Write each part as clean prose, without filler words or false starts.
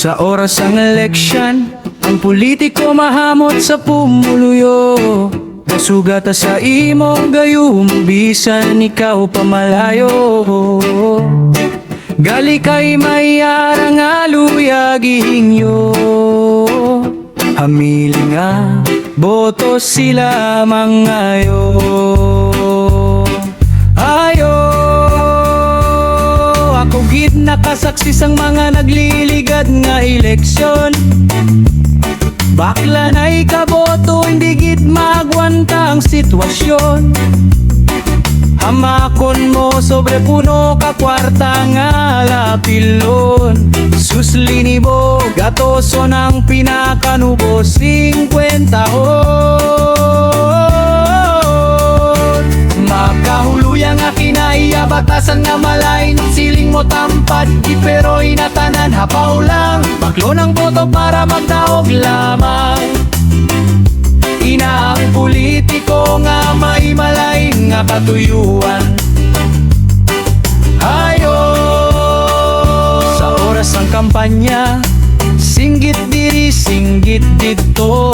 Sa oras ang eleksyon, ang politiko mahamot sa pumuluyo. Nasugata sa imong gayum, bisan ikaw pamalayo. Gali kay mayara nga luya gihingyo. Hamili nga, boto sila mangayo. Ayo, ako gid nakasaksi sang mga nagliligad nga eleksyon. Bakla na ikaboto, hindi gid magwanta ang sitwasyon. Hamakon mo sobre puno ka kwarta nga lapilon. Suslinibo, gatoso ng pinakanubo 50 taon. Makahuluya nga kinaiya, batasan nga malain. Siling mo tampad, di pero inatanan hapaw lang. Baklo ng boto para magdaog lamang. Ina ang politiko nga may malain nga katuyuan. Ayo, sa oras ang kampanya, singgit diri, singgit dito.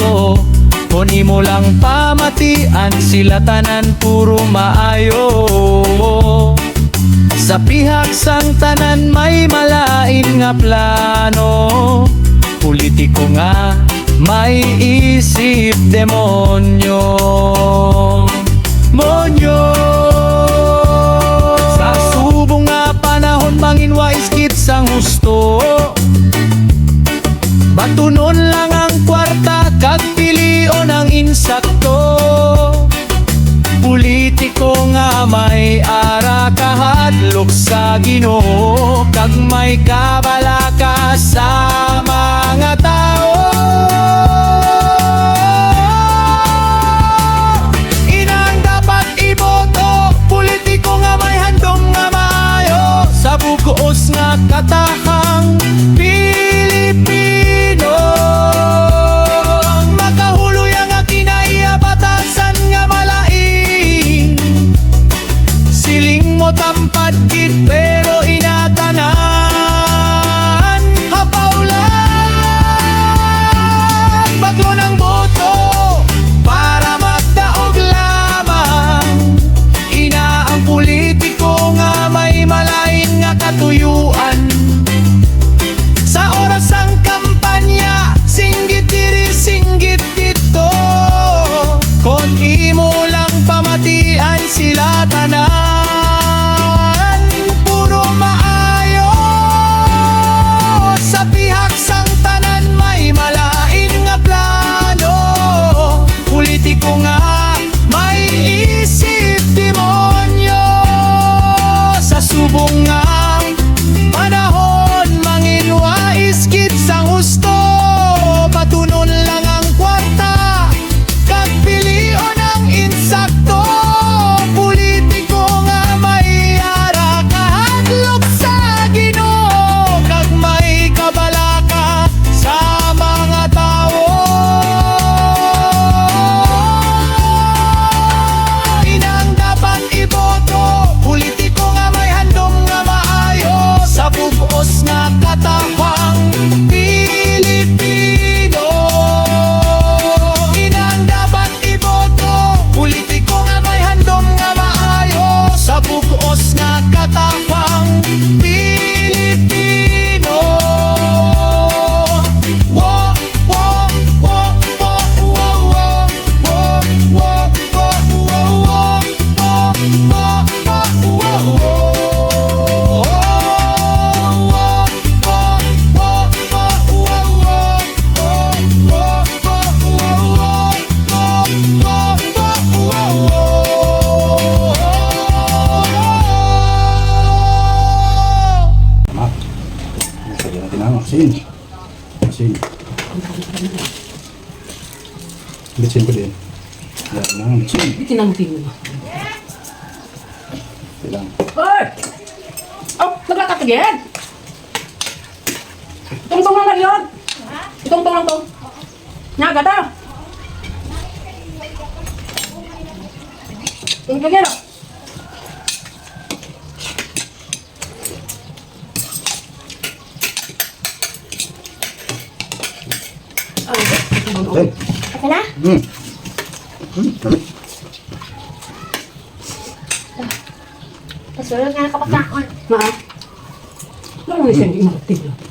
Kuni mo lang pamatian, sila tanan puro maayo. Sa pihak sang tanan may malain nga plano. Politiko nga may isip demonyo. Monyo, sa subong nga panahon manginwa iskit sang husto. Batunon lang ang kwarta, kag pilion ang insakto. Politiko nga may ara kahadlok sa Ginoo, kag may kabalaka sa mga tao. Inang dapat iboto, politiko nga may handom nga maayo. Sa bugos nga katahang Pilipino, makahuluya nga kinaiya, batasan nga malain. Siling mo tampad gid pero inatanan hapaw lang. Baklo ng boto para magdaog lamang. Ina ang politiko nga may malain nga katuyuan. Sa oras ang kampanya, singgit diri, singgit dito. Kon imo lang pamatian, sila tanan puro maayo. Sa pihak sang tanan may malain nga plano. Politiko nga may isip demonyo. Sa subong nga panahon manginwa iskit sang husto. Patunon lang ang kwarta, kag pilion ang insakto. Politiko nga may ara kahadlok sa Ginoo, kag may kabalaka sa mga tao. Inang dapat iboto, politiko nga may handom nga maayo. Sa bugos nga katawang Pilipino, inang dapat iboto, politiko nga may handom nga maayo. Sa bugos nga katawang Pilipino. Wo, wo, wo, wo, wo, wo, wo, wo, wo, wo, wo, wo. Asin. Asin. Bitsin ko din. Yan lang, bitsin. Tinangting mo. Ilang. Hoy! Oh, nagkakatagyan! Itong-tong lang yun! Itong-tong lang to. Nyaga ta! Itong-tong yan. Ay. Okay na? Tapos wala nga nakapagkaon. Na. Ano yung hindi makatid?